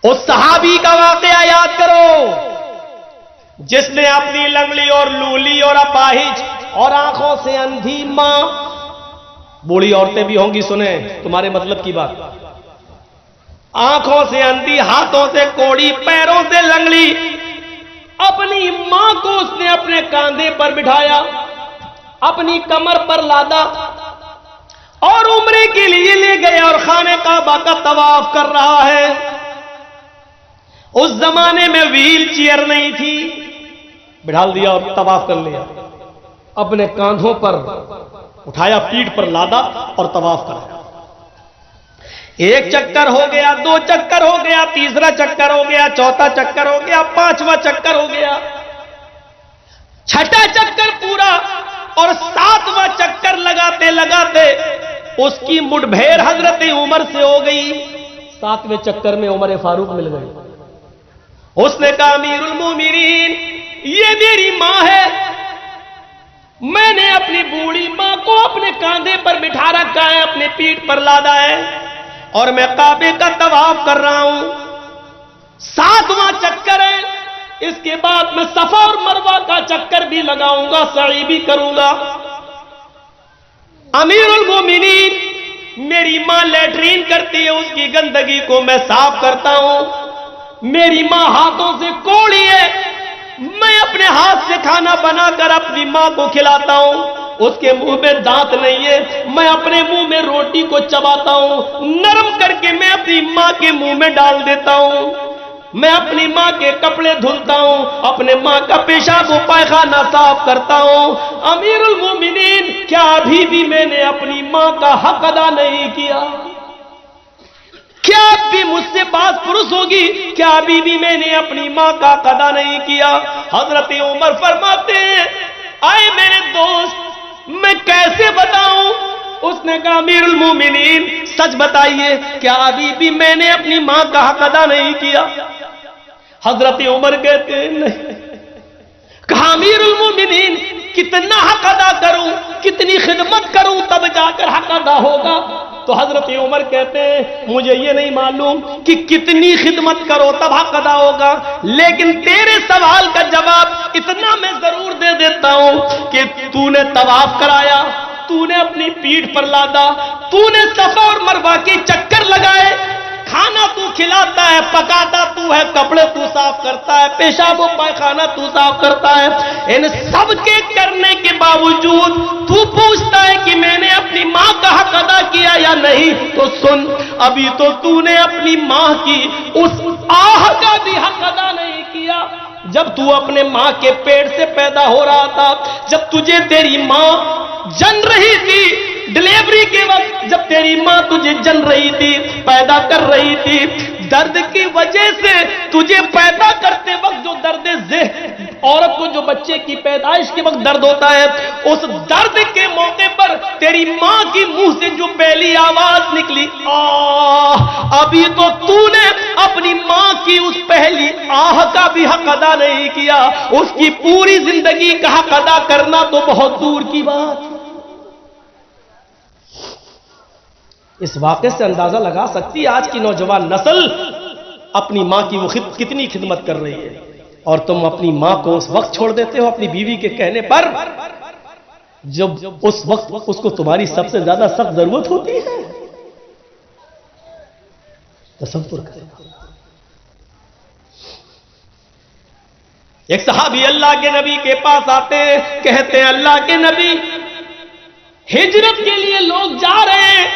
اس صحابی کا واقعہ یاد کرو جس نے اپنی لنگڑی اور لولی اور اپاہج اور آنکھوں سے اندھی ماں، بوڑھی عورتیں بھی ہوں گی سنیں تمہارے مطلب کی بات، آنکھوں سے اندھی، ہاتھوں سے کوڑی، پیروں سے لنگڑی، اپنی ماں کو اس نے اپنے کاندھے پر بٹھایا، اپنی کمر پر لادا اور عمرے کے لیے لے گیا اور خانہ کعبہ کا طواف کر رہا ہے۔ اس زمانے میں ویل چیئر نہیں تھی، بٹھال دیا اور طواف کر لیا، اپنے کاندھوں پر اٹھایا، پیٹھ پر لادا اور طواف کرایا۔ ایک چکر ہو گیا، دو چکر ہو گیا، تیسرا چکر ہو گیا، چوتھا چکر ہو گیا، پانچواں چکر ہو گیا، چھٹا چکر پورا، اور ساتواں چکر لگاتے لگاتے اس کی مڈ بھیڑ حضرت عمر سے ہو گئی۔ ساتویں چکر میں عمر فاروق مل گئے۔ اس نے کہا امیر المومنین یہ میری ماں ہے، میں نے اپنی بوڑھی ماں کو اپنے کاندھے پر بٹھا رکھا ہے، اپنے پیٹھ پر لادا ہے، اور میں کعبے کا طواف کر رہا ہوں، ساتواں چکر ہے، اس کے بعد میں صفا اور مروہ کا چکر بھی لگاؤں گا، سعی بھی کروں گا۔ امیر المومنین میری ماں لیٹرین کرتی ہے، اس کی گندگی کو میں صاف کرتا ہوں، میری ماں ہاتھوں سے کوڑی ہے، میں اپنے ہاتھ سے کھانا بنا کر اپنی ماں کو کھلاتا ہوں، اس کے منہ میں دانت نہیں ہے، میں اپنے منہ میں روٹی کو چباتا ہوں، نرم کر کے میں اپنی ماں کے منہ میں ڈال دیتا ہوں، میں اپنی ماں کے کپڑے دھلتا ہوں، اپنے ماں کا پیشاب و پائخانہ صاف کرتا ہوں۔ امیر المومنین کیا ابھی بھی میں نے اپنی ماں کا حق ادا نہیں کیا؟ کیا اب بھی مجھ سے بات پرس ہوگی؟ کیا ابھی بھی میں نے اپنی ماں کا حق ادا نہیں کیا؟ حضرت عمر فرماتے ہیں آئے میرے دوست میں کیسے بتاؤں؟ اس نے کہا امیر المومنین سچ بتائیے کیا ابھی بھی میں نے اپنی ماں کا حق ادا نہیں کیا؟ حضرت عمر کہتے ہیں نہیں۔ کہا امیر المومنین کتنا حق ادا کروں، کتنی خدمت کروں تب جا کر حق ادا ہوگا؟ تو حضرت عمر کہتے ہیں مجھے یہ نہیں معلوم کہ کتنی خدمت کرو تب حق ادا ہوگا، لیکن تیرے سوال کا جواب اتنا میں ضرور دے دیتا ہوں کہ تو نے طواف کرایا، تو نے اپنی پیٹھ پر لادا، تو نے صفا اور مروہ کے چکر لگائے، کھانا تو کھلاتا ہے، پکاتا تو ہے، کپڑے تو صاف کرتا ہے، پیشاب و پائخانہ تو صاف کرتا ہے، ان سب کے کرنے کے باوجود تو پوچھتا ہے کہ میں نے اپنی ماں کا حق ادا کیا یا نہیں؟ تو سن، ابھی تو نے اپنی ماں کی اس آہ کا بھی حق ادا نہیں کیا۔ جب تو اپنے ماں کے پیٹ سے پیدا ہو رہا تھا، جب تجھے تیری ماں جن رہی تھی، ڈلیوری کے وقت جب تیری ماں تجھے جن رہی تھی، پیدا کر رہی تھی، درد کی وجہ سے تجھے پیدا کرتے وقت جو درد عورت کو جو بچے کی پیدائش کے وقت درد ہوتا ہے، اس درد کے موقع پر تیری ماں کی منہ سے جو پہلی آواز نکلی آہ، ابھی تو نے اپنی ماں کی اس پہلی آہ کا بھی حق ادا نہیں کیا، اس کی پوری زندگی کا حق ادا کرنا تو بہت دور کی بات۔ اس واقعے سے اندازہ لگا سکتی آج کی نوجوان نسل اپنی ماں کی وہ کتنی خدمت کر رہی ہے، اور تم اپنی ماں کو اس وقت چھوڑ دیتے ہو اپنی بیوی کے کہنے پر جب اس وقت اس کو تمہاری سب سے زیادہ سخت ضرورت ہوتی ہے۔ تصور کریں۔ ایک صحابی اللہ کے نبی کے پاس آتے ہیں، کہتے ہیں اللہ کے نبی ہجرت کے لیے لوگ جا رہے ہیں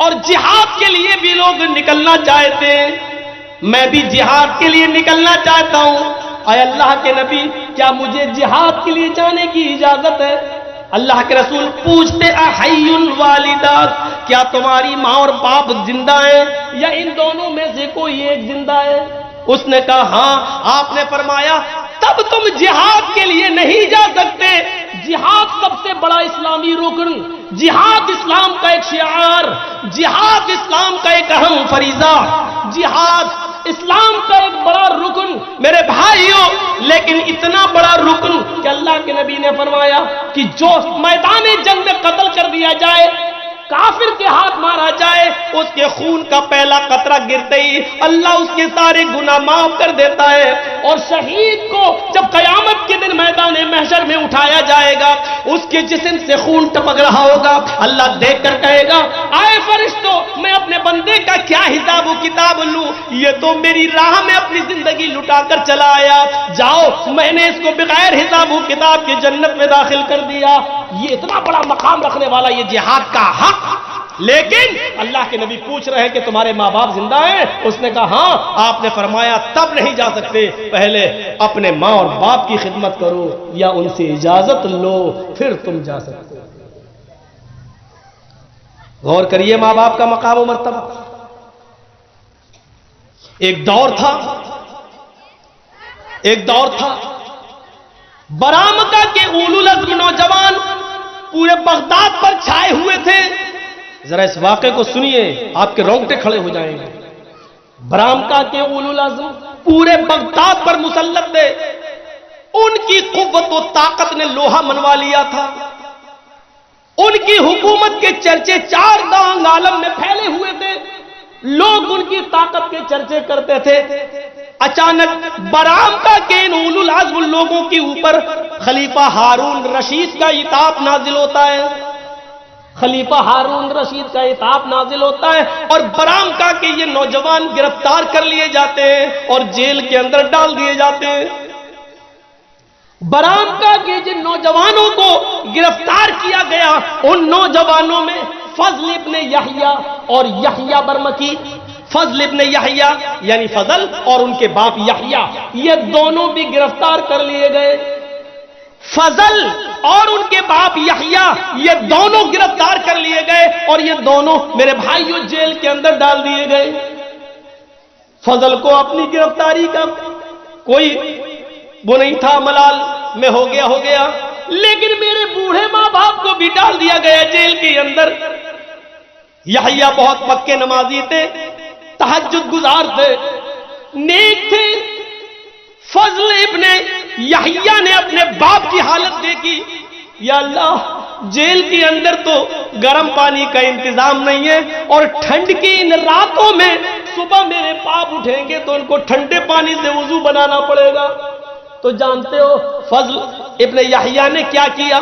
اور جہاد کے لیے بھی لوگ نکلنا چاہتے ہیں، میں بھی جہاد کے لیے نکلنا چاہتا ہوں، اے اللہ کے نبی کیا مجھے جہاد کے لیے جانے کی اجازت ہے؟ اللہ کے رسول پوچھتے احی الوالدات، کیا تمہاری ماں اور باپ زندہ ہیں یا ان دونوں میں سے کوئی ایک زندہ ہے؟ اس نے کہا ہاں۔ آپ نے فرمایا تب تم جہاد کے لیے نہیں جا سکتے، جہاد سب سے بڑا اسلامی رکن، جہاد اسلام کا ایک شعار، جہاد اسلام کا ایک اہم فریضہ، جہاد اسلام کا ایک بڑا رکن میرے بھائیوں، لیکن اتنا بڑا رکن کہ اللہ کے نبی نے فرمایا کہ جو میدان جنگ میں قتل کر دیا جائے کافر کے ہاتھ مارا جائے، اس کے خون کا پہلا قطرہ گرتے ہی اللہ اس کے سارے گناہ معاف کر دیتا ہے۔ اور شہید کو جب قیامت کے دن میدان محشر میں اٹھایا جائے گا، اس کے جسم سے خون ٹپک رہا ہوگا، اللہ دیکھ کر کہے گا آئے فرشتوں، میں اپنے بندے کا کیا حساب و کتاب لوں، یہ تو میری راہ میں اپنی زندگی لٹا کر چلا آیا، جاؤ میں نے اس کو بغیر حساب و کتاب کی جنت میں داخل کر دیا۔ یہ اتنا بڑا مقام رکھنے والا یہ جہاد کا حق، لیکن اللہ کے نبی پوچھ رہے ہیں کہ تمہارے ماں باپ زندہ ہیں؟ اس نے کہا ہاں۔ آپ نے فرمایا تب نہیں جا سکتے، پہلے اپنے ماں اور باپ کی خدمت کرو یا ان سے اجازت لو پھر تم جا سکتے ہو۔ غور کریے ماں باپ کا مقام و مرتبہ۔ ایک دور تھا برآمدہ کے اولو العزم نوجوان پورے بغداد پر چھائے ہوئے تھے۔ ذرا اس واقعے کو سنیے، آپ کے رونگٹے کھڑے ہو جائیں گے۔ برآمدہ کے اولو العزم پورے بغداد پر مسلط تھے، ان کی قوت و طاقت نے لوہا منوا لیا تھا، ان کی حکومت کے چرچے چار دانگ عالم میں پھیلے ہوئے تھے، لوگ ان کی طاقت کے چرچے کرتے تھے۔ اچانک برآمدہ کے ان اولو العزم لوگوں کے اوپر خلیفہ ہارون رشید کا عتاب نازل ہوتا ہے، خلیفہ ہارون رشید کا عتاب نازل ہوتا ہے، اور برآمدہ کے یہ نوجوان گرفتار کر لیے جاتے ہیں اور جیل کے اندر ڈال دیے جاتے ہیں۔ برآمدہ کے جن نوجوانوں کو گرفتار کیا گیا، ان نوجوانوں میں فضل ابن یحییٰ اور یحییٰ برمکی، فضل ابن یحییٰ یعنی فضل اور ان کے باپ یحییٰ، یہ دونوں بھی گرفتار کر لیے گئے۔ فضل اور ان کے باپ یحییٰ یہ دونوں گرفتار کر لیے گئے اور یہ دونوں میرے بھائیوں جیل کے اندر ڈال دیے گئے۔ فضل کو اپنی گرفتاری کا کوئی وہ نہیں تھا، ملال میں ہو گیا، لیکن میرے بوڑھے ماں باپ کو بھی ڈال دیا گیا جیل کے اندر۔ یحییٰ بہت پکے نمازی تھے، تہجد گزار تھے، نیک تھے۔ فضل ابن یحییٰ نے اپنے باپ کی حالت دیکھی، یا اللہ جیل کے اندر تو گرم پانی کا انتظام نہیں ہے، اور ٹھنڈ کی ان راتوں میں صبح میرے باپ اٹھیں گے تو ان کو ٹھنڈے پانی سے وضو بنانا پڑے گا۔ تو جانتے ہو فضل ابن یحییٰ نے کیا کیا؟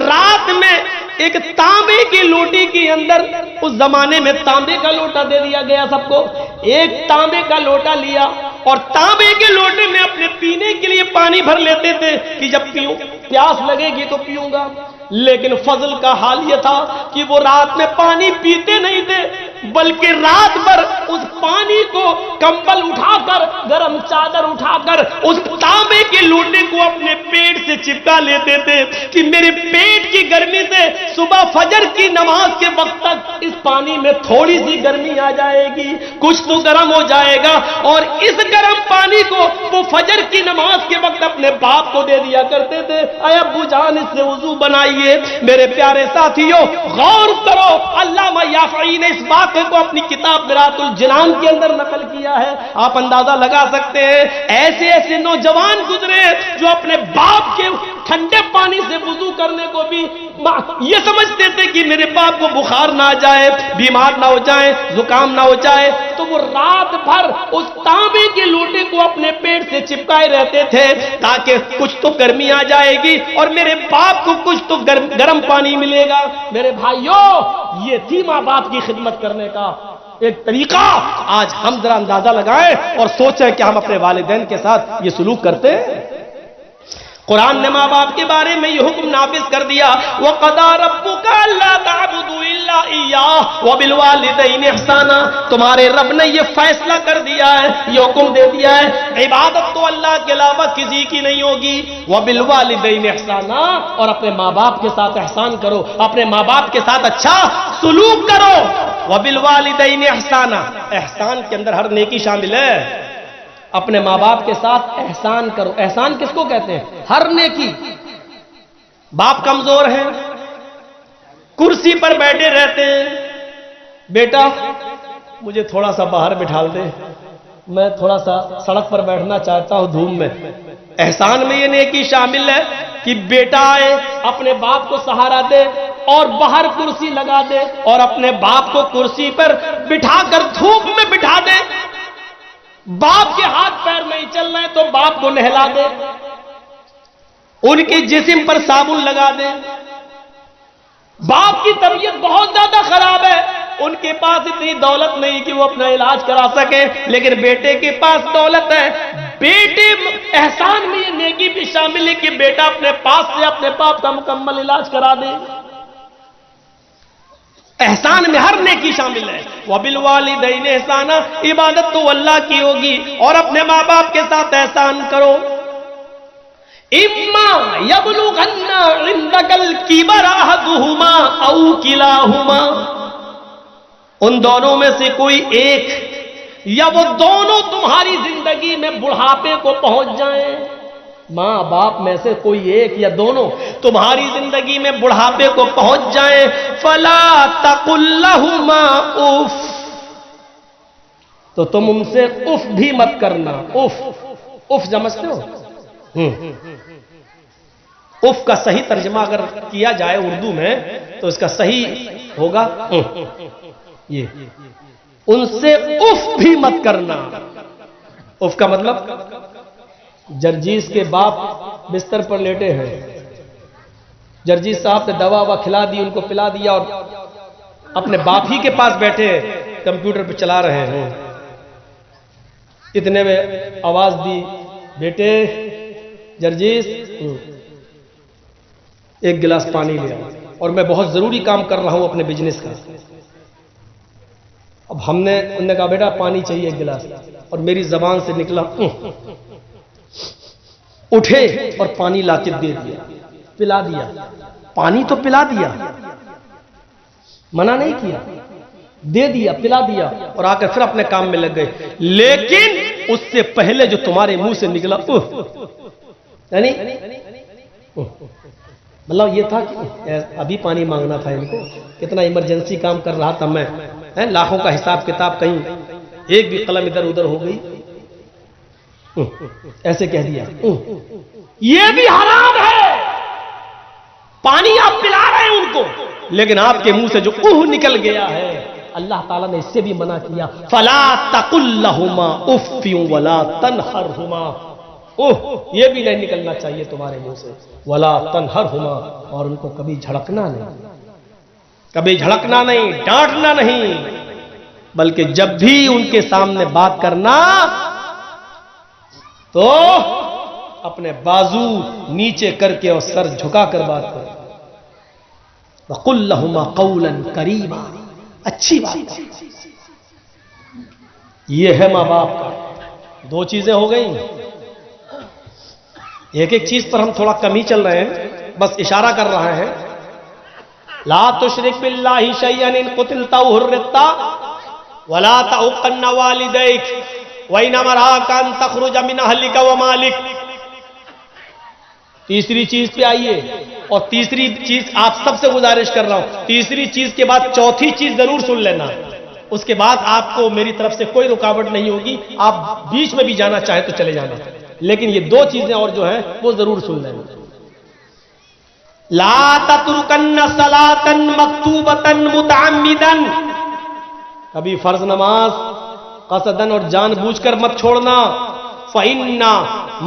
رات میں ایک تانبے کی لوٹی کے اندر، اس زمانے میں تانبے کا لوٹا دے دیا گیا سب کو، ایک تانبے کا لوٹا لیا اور تانبے کے لوٹے میں اپنے پینے کے لیے پانی بھر لیتے تھے کہ جب پیوں پیاس لگے گی تو پیوں گا۔ لیکن فضل کا حال یہ تھا کہ وہ رات میں پانی پیتے نہیں تھے، بلکہ رات بھر اس پانی کو کمبل اٹھا کر، گرم چادر اٹھا کر اس تانبے کے لوٹے کو اپنے پیٹ سے چپکا لیتے تھے کہ میرے پیٹ کی گرمی سے صبح فجر کی نماز کے وقت تک اس پانی میں تھوڑی سی گرمی آ جائے گی، کچھ تو گرم ہو جائے گا، اور اس گرم پانی کو وہ فجر کی نماز کے وقت اپنے باپ کو دے دیا کرتے تھے، اے ابو جان اس سے وضو بنائیے۔ میرے پیارے ساتھیوں غور کرو، علامہ یافعی نے اس واقعے کو اپنی کتاب میراث الجنان کے اندر نقل کیا ہے۔ آپ اندازہ لگا سکتے ہیں ایسے نوجوان گزرے جو اپنے باپ کے ٹھنڈے پانی سے وضو کرنے کو بھی یہ سمجھتے تھے کہ میرے باپ کو بخار نہ آ جائے، بیمار نہ ہو جائے، زکام نہ ہو جائے، تو وہ رات بھر اس تانبے کے لوٹے کو اپنے پیٹ سے چپکائے رہتے تھے تاکہ کچھ تو گرمی آ جائے گی اور میرے باپ کو کچھ تو گرم پانی ملے گا۔ میرے بھائیوں، یہ تھی ماں باپ کی خدمت کرنے کا ایک طریقہ۔ آج ہم ذرا اندازہ لگائیں اور سوچیں کہ ہم اپنے والدین کے ساتھ یہ سلوک کرتے ہیں۔ قرآن نے ماں باپ کے بارے میں یہ حکم نافذ کر دیا، وَقَضَىٰ رَبُّكَ أَلَّا تَعْبُدُوا إِلَّا إِيَّاهُ وَبِالْوَالِدَيْنِ إِحْسَانًا۔ تمہارے رب نے یہ فیصلہ کر دیا ہے، یہ حکم دے دیا ہے، عبادت تو اللہ کے علاوہ کسی کی نہیں ہوگی، وَبِالْوَالِدَيْنِ إِحْسَانًا، اور اپنے ماں باپ کے ساتھ احسان کرو، اپنے ماں باپ کے ساتھ اچھا سلوک کرو۔ وَبِالْوَالِدَيْنِ إِحْسَانًا، احسان کے اندر ہر نیکی شامل ہے۔ اپنے ماں باپ کے ساتھ احسان کرو۔ احسان کس کو کہتے ہیں؟ ہر نیکی۔ باپ کمزور ہیں، کرسی پر بیٹھے رہتے ہیں، بیٹا مجھے تھوڑا سا باہر بٹھا دے، میں تھوڑا سا سڑک پر بیٹھنا چاہتا ہوں دھوپ میں۔ احسان میں یہ نیکی شامل ہے کہ بیٹا آئے اپنے باپ کو سہارا دے اور باہر کرسی لگا دے اور اپنے باپ کو کرسی پر بٹھا کر دھوپ میں بٹھا دے، باپ کے ہاتھ پیر نہیں چل رہے تو باپ کو نہلا دے، ان کے جسم پر صابن لگا دے۔ باپ کی طبیعت بہت زیادہ خراب ہے، ان کے پاس اتنی دولت نہیں کہ وہ اپنا علاج کرا سکے، لیکن بیٹے کے پاس دولت ہے، بیٹے احسان میں یہ نیکی بھی شامل ہے کہ بیٹا اپنے پاس سے اپنے باپ کا مکمل علاج کرا دے۔ احسان میں ہر نیکی شامل ہے۔ وَبِالْوَالِدَيْنِ احسانا، عبادت تو اللہ کی ہوگی، اور اپنے ماں باپ کے ساتھ احسان کرو۔ اما یبلغن عندک الکبر احدہما او کلاہما، ان دونوں میں سے کوئی ایک یا وہ دونوں تمہاری زندگی میں بڑھاپے کو پہنچ جائیں، ماں باپ میں سے کوئی ایک یا دونوں تمہاری زندگی میں بڑھاپے کو پہنچ جائیں، فلا تقل لہما اف، تو تم ان سے اف بھی مت کرنا۔ اف سمجھتے ہو؟ اف کا صحیح ترجمہ اگر کیا جائے اردو میں تو اس کا صحیح ہوگا یہ، ان سے اف بھی مت کرنا۔ اف کا مطلب، جرجیز کے باپ بستر پر لیٹے ہیں، جرجیز صاحب نے دوا کھلا دی، ان کو پلا دیا، اور اپنے باپ ہی کے پاس بیٹھے کمپیوٹر پہ چلا رہے ہیں، اتنے میں آواز دی، بیٹے جرجیز ایک گلاس پانی لیا، اور میں بہت ضروری کام کر رہا ہوں اپنے بزنس کا۔ اب انہوں نے کہا بیٹا پانی چاہیے ایک گلاس، اور میری زبان سے نکلا، اٹھے اور پانی لا کے دے دیا، پلا دیا، پانی تو پلا دیا، منع نہیں کیا، دے دیا، پلا دیا، اور آ کر پھر اپنے کام میں لگ گئے، لیکن اس سے پہلے جو تمہارے منہ سے نکلا یعنی مطلب یہ تھا کہ ابھی پانی مانگنا تھا ان کو، کتنا ایمرجنسی کام کر رہا تھا میں، لاکھوں کا حساب کتاب، کہیں ایک بھی قلم ادھر ادھر ہو گئی، ایسے کہہ دیا۔ یہ بھی حرام ہے، پانی آپ پلا رہے ہیں ان کو، لیکن آپ کے منہ سے جو نکل گیا ہے، اللہ تعالیٰ نے اس سے بھی منع کیا، فلا تقل لہما اف ولا تنہرہما، یہ بھی نہیں نکلنا چاہیے تمہارے منہ سے، ولا تنہرہما، اور ان کو کبھی جھڑکنا نہیں، کبھی جھڑکنا نہیں، ڈانٹنا نہیں، بلکہ جب بھی ان کے سامنے بات کرنا تو اپنے بازو نیچے کر کے اور سر جھکا کر بات کرو۔ وَقُلْ لَهُمَا قَوْلًا كَرِيمًا، اچھی بات۔ یہ ہے ماں باپ کا۔ دو چیزیں ہو گئیں، ایک ایک چیز پر ہم تھوڑا کم ہی چل رہے ہیں، بس اشارہ کر رہے ہیں۔ لا تشرک باللہ شیئا ان قتلت او حرقت ولا تعقن والدیک وان امراک ان تخرج من اہلک ومالک۔ تیسری چیز پہ آئیے، اور تیسری چیز آپ سب سے گزارش کر رہا ہوں، تیسری چیز کے بعد چوتھی چیز ضرور سن لینا، اس کے بعد آپ کو میری طرف سے کوئی رکاوٹ نہیں ہوگی، آپ بیچ میں بھی جانا چاہیں تو چلے جانا، لیکن یہ دو چیزیں اور جو ہیں وہ ضرور سن لینا۔ لا تترکن صلاۃ مکتوبۃ متعمدا، کبھی فرض نماز قصدن اور جان بوجھ کر مت چھوڑنا، فإن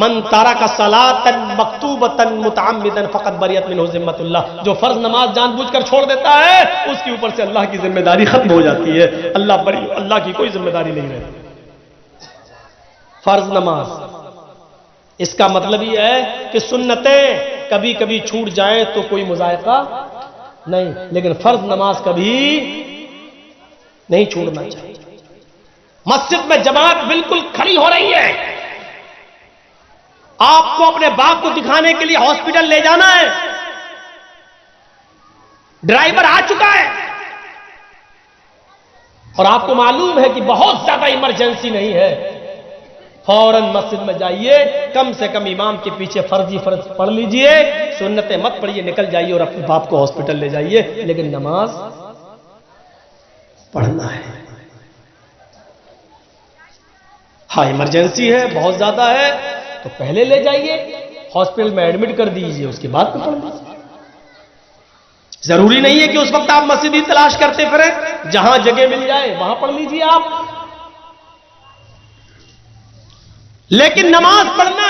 من ترک صلاۃ مکتوبۃ متعمدا فقد بریت منہ ذمۃ اللہ، جو فرض نماز جان بوجھ کر چھوڑ دیتا ہے اس کے اوپر سے اللہ کی ذمہ داری ختم ہو جاتی ہے، اللہ کی کوئی ذمہ داری نہیں رہتی۔ فرض نماز، اس کا مطلب یہ ہے کہ سنتیں کبھی کبھی چھوٹ جائیں تو کوئی مذائقہ نہیں، لیکن فرض نماز کبھی نہیں چھوڑنا چاہیے۔ مسجد میں جماعت بالکل کھڑی ہو رہی ہے، آپ کو اپنے باپ کو دکھانے کے لیے ہاسپٹل لے جانا ہے، ڈرائیور آ چکا ہے، اور آپ کو معلوم ہے کہ بہت زیادہ ایمرجنسی نہیں ہے، فوراً مسجد میں جائیے، کم سے کم امام کے پیچھے فرض پڑھ لیجئے، سنتیں مت پڑھیے، نکل جائیے اور اپنے باپ کو ہاسپٹل لے جائیے، لیکن نماز پڑھنا ہے۔ ہاں ایمرجنسی ہے، بہت زیادہ ہے تو پہلے لے جائیے، ہاسپٹل میں ایڈمٹ کر دیجئے، اس کے بعد پڑھ لیجیے۔ ضروری نہیں ہے کہ اس وقت آپ مسجد ہی تلاش کرتے پھریں، جہاں جگہ مل جائے وہاں پڑھ لیجیے آپ، لیکن نماز پڑھنا